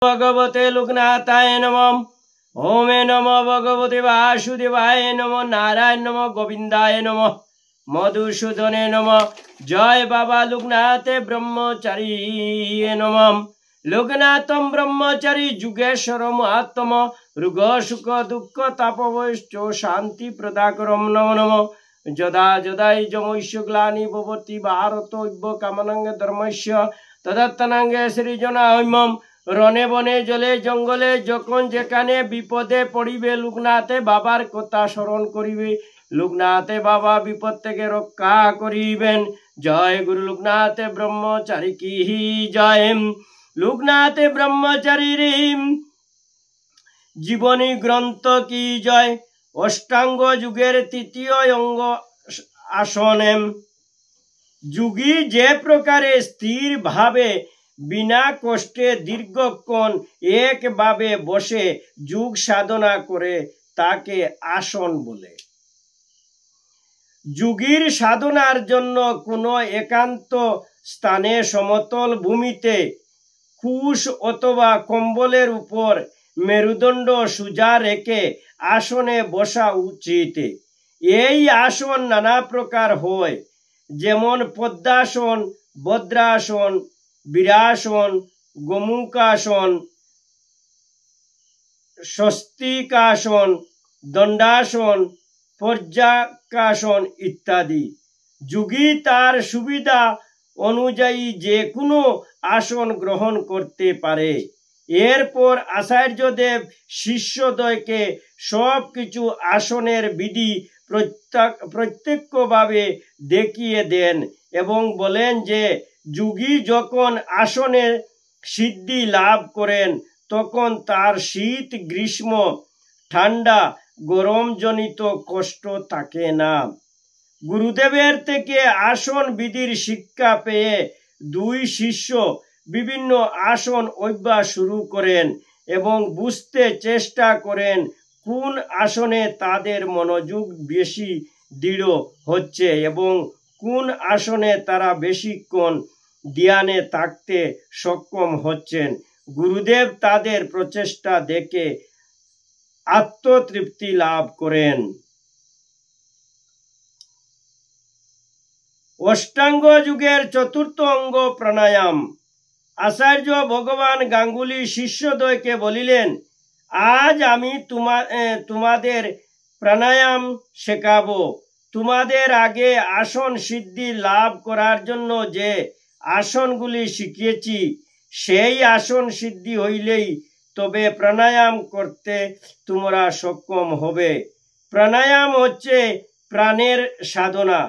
भगवते लोकनाथाय नमः। ओम नमो भगवते वासुदेवाय नमः। नारायण नमः। गोविंदाय नमः। मधुसूदने नमः। जय बाबा लोकनाथ ब्रह्मचारी नमः। लोकनाथम ब्रह्मचारी जुगेश्वर महात्म रुग सुख दुख तापवश्च शांति प्रदाकरम नमो नमः। जदा जदा जमैश्य ग्लानि भवति भारत कामनांग धर्मस्य तदत्तनांगे सृजनामम। रने बने जले जंगले जखन जेखाने विपदे पड़िबे लोकनाथे बाबार कथा स्मरण करिबे। लोकनाथे बाबा विपद थेके रक्षा करिबेन। जय गुरु लोकनाथ ब्रह्मचारी की जय। लोकनाथ ब्रह्मचारी जीवनी ग्रंथ की जय। अष्टांग युगेर तृतीय अंग आसन। जुगी जे प्रकारे स्थिर भावे बिना कष्टे दीर्घक्षण एक भावे बसे जुग साधना करे ताके आसन बोले। जुगीर साधनार जन्य कोनो एकांत स्थाने समतल भूमिते कुश अथवा कम्बलेर ऊपर मेरुदंड सोजा रेखे आसने बसा उचित। एई आसन नाना प्रकार हय, जेमन पद्मासन, भद्रासन, वीरासन, गोमुखासन, स्वस्तिकासन, दंडासन, पर्याकासन इत्यादि। जुगी तार सुविधा अनुयायी जे कोनो आसन ग्रहण करते पारे। एरपर आचार्यदेव शिष्यद्वयके सबकिछु आसनेर विधि प्रत्यक्षभावे देखिए देन एवं बोलेन जे जुगी जखन आसने सिद्धि लाभ करें तखन तार शीत ग्रीष्म ठंडा गरम जनित कष्ट थाके ना। गुरुदेवेर थेके आसन विधिर शिक्षा पेये दुई शिष्य विभिन्न आसन अभ्यास शुरू करें एवं बुझते चेष्टा करें कोन आसने तादेर मनोयोग बेशी दृढ़ होच्छे एवं कोन आसने तारा बेशिक्षण ध्याने थाकते सक्षम होच्छेन। गुरुदेव तादेर प्रचेष्टा देखे आत्मतृप्ति लाभ करें। अष्टांग युगेर चतुर्थ अंग प्राणायाम। आचार्य भगवान गांगुली शिष्यद्वयके बलिलेन, आज आमी तुम्हादेर प्राणायाम शेखाबो। तुम्हादेर आगे आसन सिद्धि लाभ करार जन्य जे आसनगुली शिखिয়েছি সেই आसन सिद्धि हইলেই तबे प्राणायाम करते তোমরা सक्षम होबे। प्राणायाम হচ্ছে प्राणेर साधना।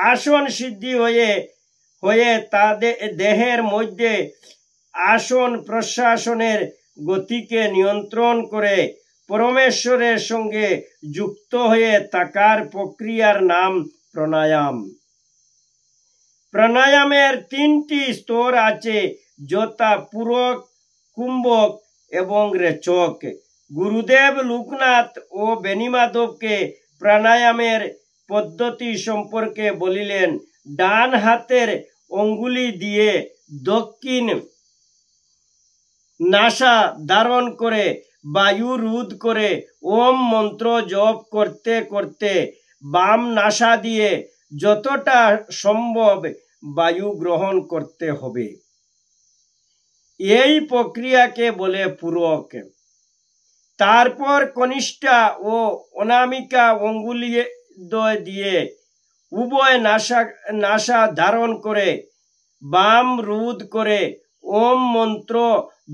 आसन सिद्धि হয়ে তাদের देहेर मध्य आसन प्रशासनेर गतिके नियंत्रण करे परमेश्वरेर संगे युक्त हये थाकार प्रक्रियार नाम प्राणायाम। प्राणायामेर तीनटी स्तर आछे यथा पूरक, कुंभक एवं रेचक। गुरुदेव लोकनाथ ओ बेणीमाधवके प्राणायामेर पद्धति सम्पर्के बलिलेन, डान हाथेर अंगुली दिए दक्षिण नासा धारण करे वायु रोध करे ओम मंत्र जप करते करते बाम नासा दिए যতটা সম্ভব বায়ু গ্রহণ করতে হবে। এই প্রক্রিয়াকে বলে পূরক। তারপর কনিষ্ঠা ও অনামিকা অঙ্গুলি দিয়ে উভয় নাসা ধারণ করে বাম রোধ করে ওম মন্ত্র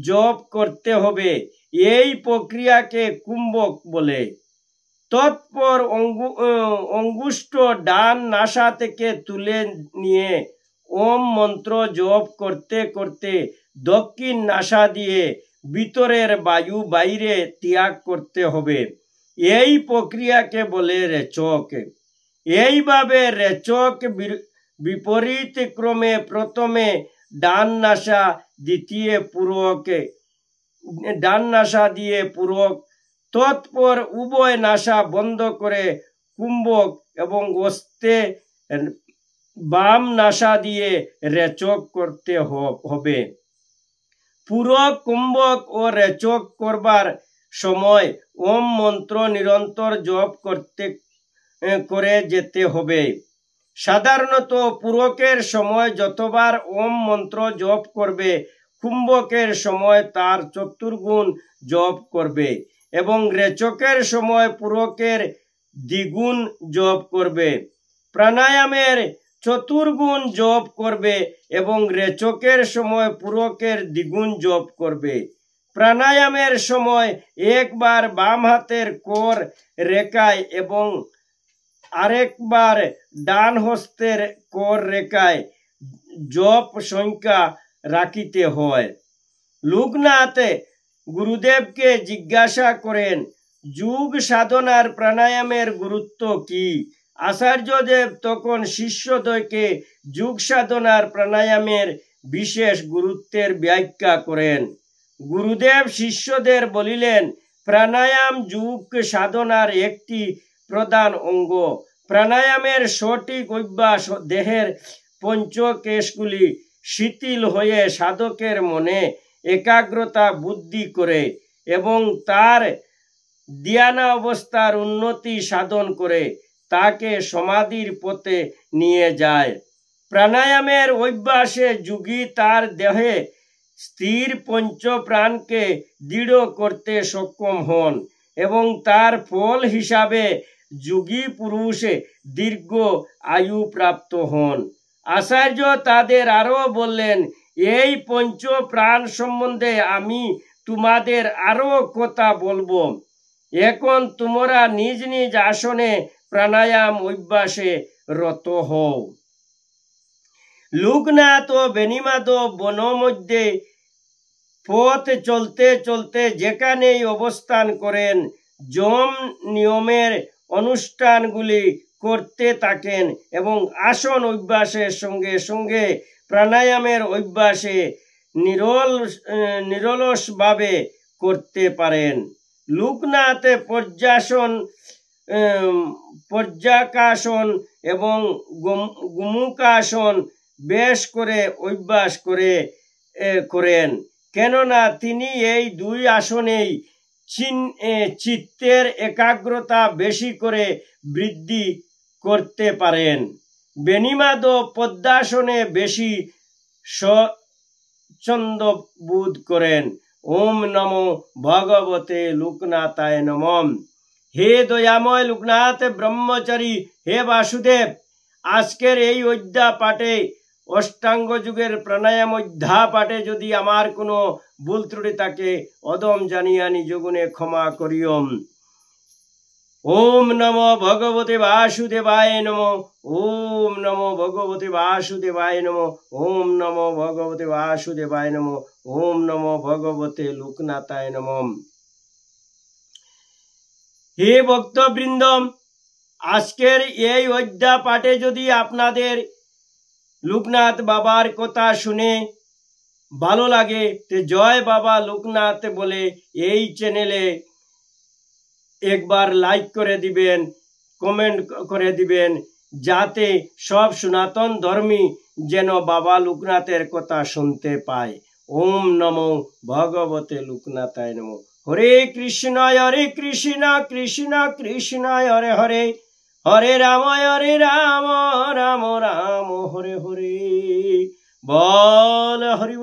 জপ করতে হবে। এই প্রক্রিয়াকে কুম্ভক বলে। तत्पर अंगुष्ठ डान नासा থেকে তুলে নিয়ে ओम मंत्र जप करते करते दक्षिण नासा दिए ভিতরের বায়ু বাইরে ত্যাগ করতে হবে। এই প্রক্রিয়াকে বলে রেচক। এইভাবে রেচক বিপরীত ক্রমে প্রথমে ডান নাসা দ্বিতীয় পূরক ডান নাসা দিয়ে পূরক तत्पर उभय नासा बंद करे कुंभक एवं अस्ते बाम नासा दिए रेचक करते होबे। পুরো কুম্ভক ও রেচক করবার সময় ওম মন্ত্র নিরন্তর জপ করে যেতে হবে। সাধারণত পুরকের সময় যতবার ওম মন্ত্র জপ করবে, কুম্ভকের সময় তার চতুর্গুণ জপ করবে এবং রেচকের সময় পুরকের দ্বিগুণ জপ করবে। প্রাণায়ামের চতুর্গুণ জপ করবে এবং রেচকের সময় পুরকের দ্বিগুণ জপ করবে। প্রাণায়ামের সময় একবার বাম হাতের কর রেখায় এবং আরেকবার ডান হস্তের কর রেখায় জপ সংখ্যা রাখিতে হয়। লোকনাথ গুরুদেবকে জিজ্ঞাসা করেন, যোগ সাধনার প্রাণায়ামের গুরুত্ব কি? আচার্যদেব তখন শিষ্যদ্বয়কে যোগ সাধনার প্রাণায়ামের বিশেষ গুরুত্বের ব্যাখ্যা করেন। গুরুদেব শিষ্যদের বলিলেন, প্রাণায়াম যোগ সাধনার একটি প্রধান অঙ্গ। প্রাণায়ামের সঠিক অভ্যাস দেহের পঞ্চকেশগুলি শিথিল হয়ে সাধকের মনে একাগ্রতা বুদ্ধি করে এবং তার ধ্যানা অবস্থার উন্নতি সাধন করে তাকে সমাধির পথে নিয়ে যায়। প্রাণায়ামের অভ্যাসে যোগী তার দেহে স্থির পঞ্চপ্রাণকে দৃঢ় করতে সক্ষম হন এবং তার ফল হিসাবে যোগী পুরুষে দীর্ঘ আয়ু প্রাপ্ত হন। আচার্য তাদের আরো বললেন, এই পঞ্চ প্রাণ সম্বন্ধে আমি তোমাদের আরো কথা বলবো। এখন তোমরা নিজ নিজ আসনে প্রাণায়াম অভ্যাসে রত হও। লোকনাথ ও বেণীমাধব বন মধ্যে পথ চলতে চলতে যেখানেই অবস্থান করেন, যম নিয়মের অনুষ্ঠানগুলি করতে থাকেন এবং আসন অভ্যাসের সঙ্গে সঙ্গে প্রাণায়ামের অভ্যাসে নিরলসভাবে করতে পারেন। লোকনাথ পর্যাকাসন এবং গোমুখাসন বেশ করে অভ্যাস করেন, কেননা তিনি এই দুই আসনেই চিত্তের একাগ্রতা বেশি করে বৃদ্ধি করতে পারেন। বেণীমাধব পদ্মাসনে বেশি স্বচ্ছন্দ বোধ করেন। ওম নমো ভগবতে লোকনাথায় নমঃ। হে দয়াময় লোকনাথ ব্রহ্মচারী, হে বাসুদেব, আজকের এই অধ্যা পাঠে অষ্টাঙ্গ যুগের প্রাণায়াম অধ্যা পাঠে যদি আমার কোনো ভুল ত্রুটি থাকে, অদম জানিয়া নিজ গুণে ক্ষমা করিয়ম। ওম নমো ভগবতে বাসুদেবায় নমঃ। ওম নমো ভগবতে বাসুদেবায় নমঃ। ওম নমো ভগবতে বাসুদেবায় নমঃ। ওম নমো ভগবতে লোকনাথায় নমঃ। হে ভক্তবৃন্দ, আজকের এই অধ্যা পাঠে যদি আপনাদের লোকনাথ বাবার কথা শুনে ভালো লাগে, তো জয় বাবা লোকনাথ বলে এই চ্যানেলে একবার লাইক করে দিবেন, কমেন্ট করে দিবেন, যাতে সব সনাতন ধর্মী যেন বাবা লোকনাথের কথা শুনতে পায়। ওম নমো ভগবতে লোকনাথায় নমঃ। হরে কৃষ্ণ কৃষ্ণ কৃষ্ণ হরে হরে, হরে রাম রাম রাম হরে হরে। বল হরি।